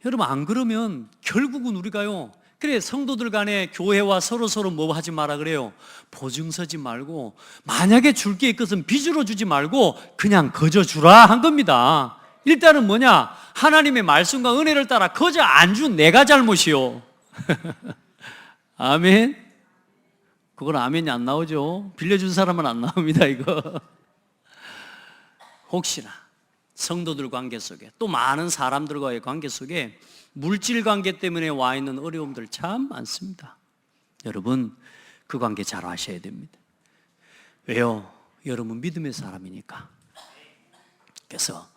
여러분, 안 그러면 결국은 우리가요, 그래, 성도들 간에 교회와 서로 뭐 하지 마라 그래요? 보증 서지 말고, 만약에 줄 게 있거든 빚으로 주지 말고 그냥 거저 주라 한 겁니다. 일단은 뭐냐? 하나님의 말씀과 은혜를 따라 거저 안 준 내가 잘못이요. 아멘. 그건 아멘이 안 나오죠. 빌려준 사람은 안 나옵니다, 이거. 혹시나 성도들 관계 속에, 또 많은 사람들과의 관계 속에 물질 관계 때문에 와 있는 어려움들 참 많습니다. 여러분, 그 관계 잘 하셔야 됩니다. 왜요? 여러분 믿음의 사람이니까. 그래서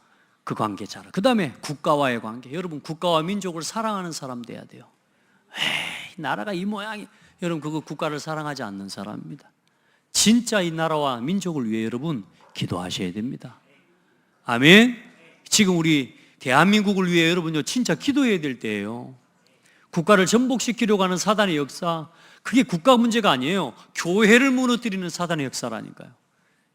그 관계 잘. 그 다음에 국가와의 관계. 여러분, 국가와 민족을 사랑하는 사람 돼야 돼요. 에이, 나라가 이 모양이. 여러분, 그거 국가를 사랑하지 않는 사람입니다. 진짜 이 나라와 민족을 위해 여러분 기도하셔야 됩니다. 아멘. 지금 우리 대한민국을 위해 여러분요 진짜 기도해야 될 때예요. 국가를 전복시키려고 하는 사단의 역사, 그게 국가 문제가 아니에요. 교회를 무너뜨리는 사단의 역사라니까요.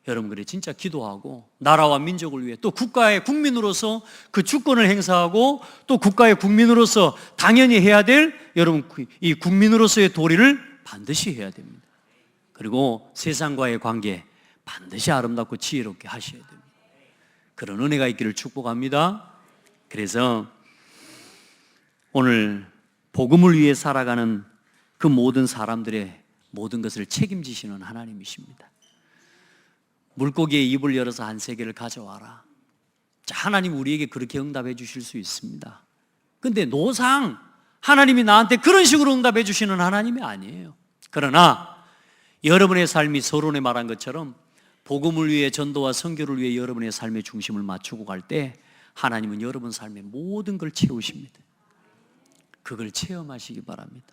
여러분, 그래 진짜 기도하고 나라와 민족을 위해, 또 국가의 국민으로서 그 주권을 행사하고, 또 국가의 국민으로서 당연히 해야 될 여러분 이 국민으로서의 도리를 반드시 해야 됩니다. 그리고 세상과의 관계 반드시 아름답고 지혜롭게 하셔야 됩니다. 그런 은혜가 있기를 축복합니다. 그래서 오늘 복음을 위해 살아가는 그 모든 사람들의 모든 것을 책임지시는 하나님이십니다. 물고기의 입을 열어서 한 세계를 가져와라. 자, 하나님 우리에게 그렇게 응답해 주실 수 있습니다. 근데 노상 하나님이 나한테 그런 식으로 응답해 주시는 하나님이 아니에요. 그러나 여러분의 삶이 서론에 말한 것처럼 복음을 위해, 전도와 선교를 위해 여러분의 삶의 중심을 맞추고 갈 때 하나님은 여러분 삶의 모든 걸 채우십니다. 그걸 체험하시기 바랍니다.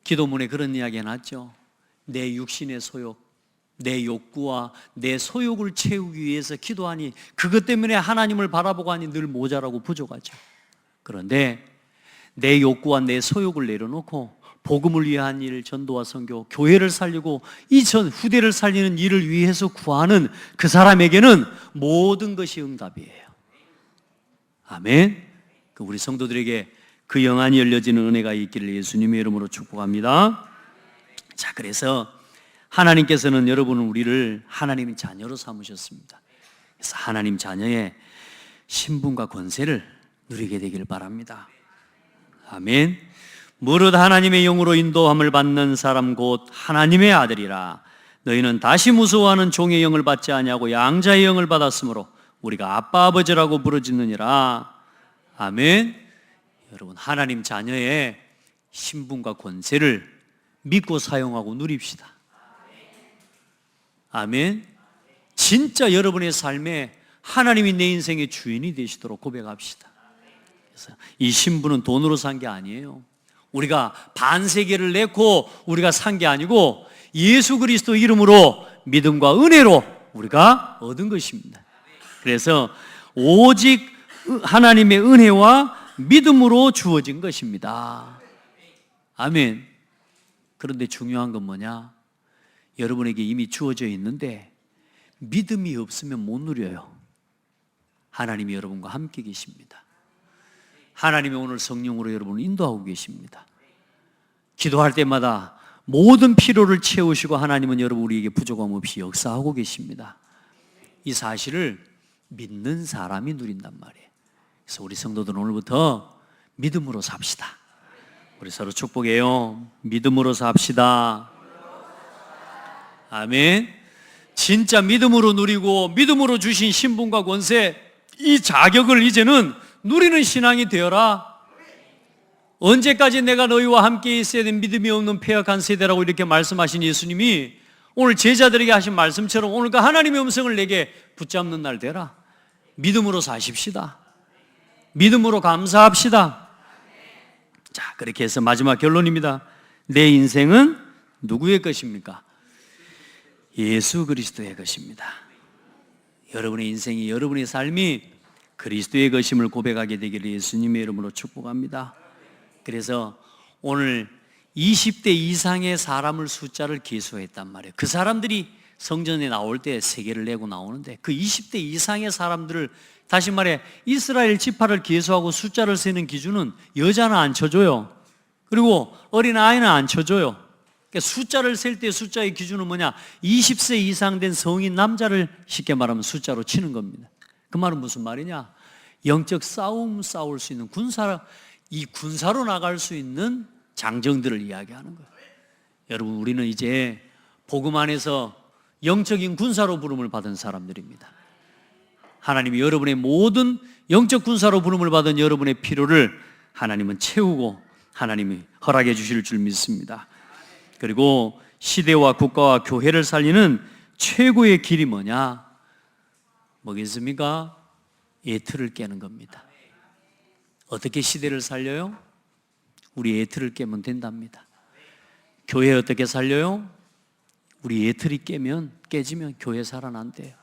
기도문에 그런 이야기 해놨죠. 내 육신의 소욕, 내 욕구와 내 소욕을 채우기 위해서 기도하니 그것 때문에 하나님을 바라보고 하니 늘 모자라고 부족하죠. 그런데 내 욕구와 내 소욕을 내려놓고 복음을 위한 일, 전도와 선교, 교회를 살리고 이 후대를 살리는 일을 위해서 구하는 그 사람에게는 모든 것이 응답이에요. 아멘. 우리 성도들에게 그 영안이 열려지는 은혜가 있기를 예수님의 이름으로 축복합니다. 자, 그래서 하나님께서는 여러분은 우리를 하나님의 자녀로 삼으셨습니다. 그래서 하나님 자녀의 신분과 권세를 누리게 되기를 바랍니다. 아멘. 무릇 하나님의 영으로 인도함을 받는 사람 곧 하나님의 아들이라. 너희는 다시 무서워하는 종의 영을 받지 아니하고 양자의 영을 받았으므로 우리가 아빠 아버지라고 부르짖느니라. 아멘. 여러분, 하나님 자녀의 신분과 권세를 믿고 사용하고 누립시다. 아멘. 진짜 여러분의 삶에 하나님이 내 인생의 주인이 되시도록 고백합시다. 그래서 이 신분은 돈으로 산 게 아니에요. 우리가 반세계를 내고 우리가 산 게 아니고 예수 그리스도 이름으로 믿음과 은혜로 우리가 얻은 것입니다. 그래서 오직 하나님의 은혜와 믿음으로 주어진 것입니다. 아멘. 그런데 중요한 건 뭐냐? 여러분에게 이미 주어져 있는데 믿음이 없으면 못 누려요. 하나님이 여러분과 함께 계십니다. 하나님이 오늘 성령으로 여러분을 인도하고 계십니다. 기도할 때마다 모든 필요를 채우시고 하나님은 여러분 우리에게 부족함 없이 역사하고 계십니다. 이 사실을 믿는 사람이 누린단 말이에요. 그래서 우리 성도들은 오늘부터 믿음으로 삽시다. 우리 서로 축복해요. 믿음으로 삽시다. 아멘. 진짜 믿음으로 누리고 믿음으로 주신 신분과 권세, 이 자격을 이제는 누리는 신앙이 되어라. 언제까지 내가 너희와 함께 있어야 된 믿음이 없는 패역한 세대라고 이렇게 말씀하신 예수님이 오늘 제자들에게 하신 말씀처럼 오늘 그 하나님의 음성을 내게 붙잡는 날 되라. 믿음으로 사십시다. 믿음으로 감사합시다. 자, 그렇게 해서 마지막 결론입니다. 내 인생은 누구의 것입니까? 예수 그리스도의 것입니다. 여러분의 인생이, 여러분의 삶이 그리스도의 것임을 고백하게 되기를 예수님의 이름으로 축복합니다. 그래서 오늘 20대 이상의 사람을 숫자를 계수했단 말이에요. 그 사람들이 성전에 나올 때 세계를 내고 나오는데 그 20대 이상의 사람들을, 다시 말해 이스라엘 지파를 계수하고 숫자를 세는 기준은 여자는 안 쳐줘요. 그리고 어린아이는 안 쳐줘요. 그러니까 숫자를 셀 때 숫자의 기준은 뭐냐? 20세 이상 된 성인 남자를 쉽게 말하면 숫자로 치는 겁니다. 그 말은 무슨 말이냐? 영적 싸움 싸울 수 있는 군사로 나갈 수 있는 장정들을 이야기하는 거예요. 여러분, 우리는 이제 복음 안에서 영적인 군사로 부름을 받은 사람들입니다. 하나님이 여러분의 모든 영적 군사로 부름을 받은 여러분의 필요를 하나님은 채우고 하나님이 허락해 주실 줄 믿습니다. 그리고 시대와 국가와 교회를 살리는 최고의 길이 뭐겠습니까? 예틀을 깨는 겁니다. 어떻게 시대를 살려요? 우리 예틀을 깨면 된답니다. 교회 어떻게 살려요? 우리 예틀이 깨지면 교회 살아난대요.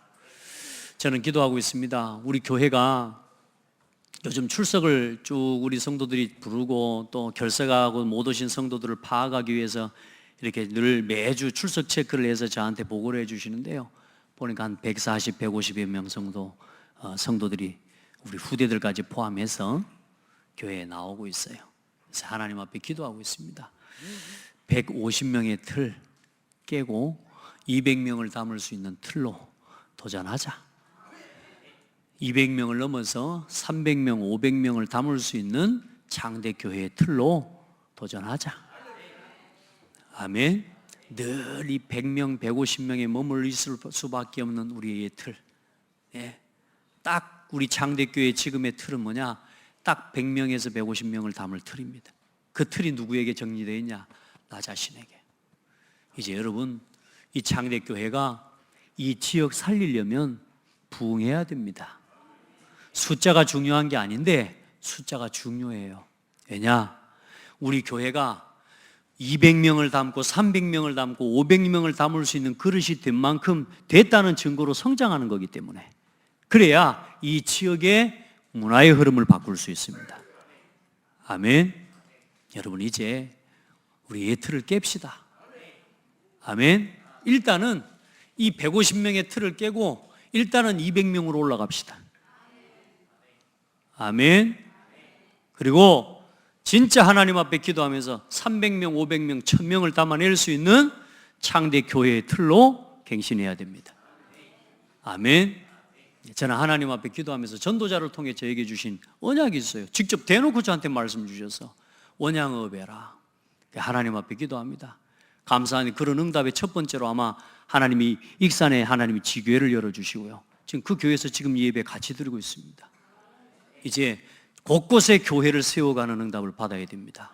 저는 기도하고 있습니다. 우리 교회가 요즘 출석을 쭉 우리 성도들이 부르고 또 결석하고 못 오신 성도들을 파악하기 위해서 이렇게 늘 매주 출석 체크를 해서 저한테 보고를 해주시는데요. 보니까 한 140, 150여 명 성도들이 우리 후대들까지 포함해서 교회에 나오고 있어요. 그래서 하나님 앞에 기도하고 있습니다. 150명의 틀 깨고 200명을 담을 수 있는 틀로 도전하자. 200명을 넘어서 300명, 500명을 담을 수 있는 장대교회의 틀로 도전하자. 아멘. 늘 이 100명, 150명에 머물러 있을 수밖에 없는 우리의 틀. 딱 우리 장대교회 지금의 틀은 뭐냐? 딱 100명에서 150명을 담을 틀입니다. 그 틀이 누구에게 정리되어 있냐? 나 자신에게. 이제 여러분, 이 장대교회가 이 지역 살리려면 부흥해야 됩니다. 숫자가 중요한 게 아닌데 숫자가 중요해요. 왜냐? 우리 교회가 200명을 담고 300명을 담고 500명을 담을 수 있는 그릇이 된 만큼 됐다는 증거로 성장하는 거기 때문에, 그래야 이 지역의 문화의 흐름을 바꿀 수 있습니다. 아멘. 여러분, 이제 우리 예틀을 깹시다. 아멘. 일단은 이 150명의 틀을 깨고 일단은 200명으로 올라갑시다. 아멘. 그리고 진짜 하나님 앞에 기도하면서 300명, 500명, 1000명을 담아낼 수 있는 창대 교회의 틀로 갱신해야 됩니다. 아멘. 저는 하나님 앞에 기도하면서 전도자를 통해 저에게 주신 언약이 있어요. 직접 대놓고 저한테 말씀 주셔서 원양업해라. 하나님 앞에 기도합니다. 감사하니 그런 응답의 첫 번째로 아마 하나님이 익산에 하나님이 지교회를 열어주시고요. 지금 그 교회에서 지금 예배 같이 드리고 있습니다. 이제 곳곳에 교회를 세워가는 응답을 받아야 됩니다.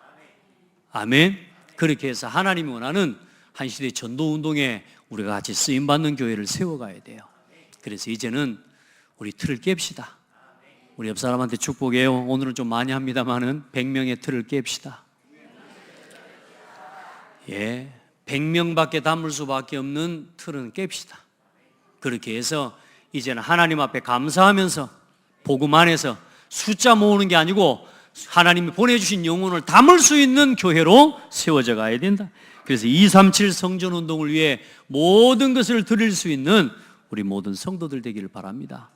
아멘. 그렇게 해서 하나님이 원하는 한 시대 전도운동에 우리가 같이 쓰임받는 교회를 세워가야 돼요. 그래서 이제는 우리 틀을 깹시다. 우리 옆 사람한테 축복해요. 오늘은 좀 많이 합니다만은 100명의 틀을 깹시다. 100명밖에 담을 수밖에 없는 틀은 깹시다. 그렇게 해서 이제는 하나님 앞에 감사하면서 복음 안에서 숫자 모으는 게 아니고 하나님이 보내주신 영혼을 담을 수 있는 교회로 세워져 가야 된다. 그래서 237 성전운동을 위해 모든 것을 드릴 수 있는 우리 모든 성도들 되기를 바랍니다.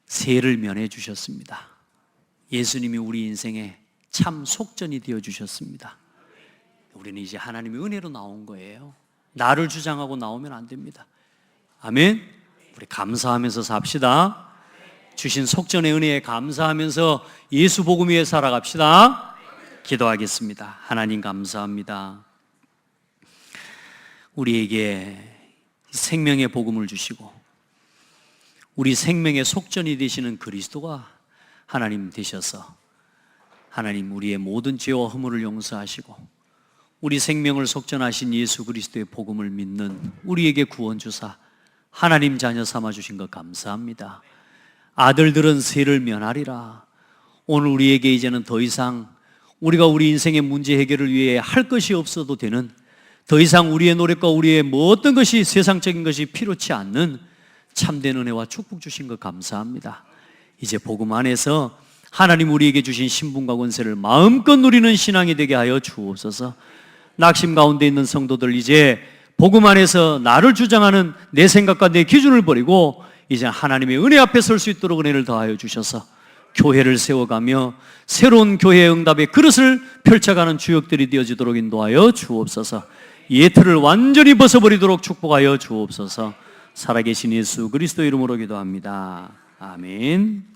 세를 면해 주셨습니다. 예수님이 우리 인생에 참 속전이 되어주셨습니다. 우리는 이제 하나님의 은혜로 나온 거예요. 나를 주장하고 나오면 안 됩니다. 아멘. 우리 감사하면서 삽시다. 주신 속전의 은혜에 감사하면서 예수 복음 위에 살아갑시다. 기도하겠습니다. 하나님 감사합니다. 우리에게 생명의 복음을 주시고 우리 생명의 속전이 되시는 그리스도가 하나님 되셔서 하나님 우리의 모든 죄와 허물을 용서하시고 우리 생명을 속전하신 예수 그리스도의 복음을 믿는 우리에게 구원 주사 하나님 자녀 삼아 주신 것 감사합니다. 아들들은 세를 면하리라. 오늘 우리에게 이제는 더 이상 우리가 우리 인생의 문제 해결을 위해 할 것이 없어도 되는, 더 이상 우리의 노력과 우리의 어떤 것이 세상적인 것이 필요치 않는 참된 은혜와 축복 주신 것 감사합니다. 이제 복음 안에서 하나님 우리에게 주신 신분과 권세를 마음껏 누리는 신앙이 되게 하여 주옵소서. 낙심 가운데 있는 성도들, 이제 복음 안에서 나를 주장하는 내 생각과 내 기준을 버리고 이제 하나님의 은혜 앞에 설 수 있도록 은혜를 더하여 주셔서 교회를 세워가며 새로운 교회의 응답의 그릇을 펼쳐가는 주역들이 되어지도록 인도하여 주옵소서. 예틀을 완전히 벗어버리도록 축복하여 주옵소서. 살아계신 예수 그리스도 이름으로 기도합니다. 아멘.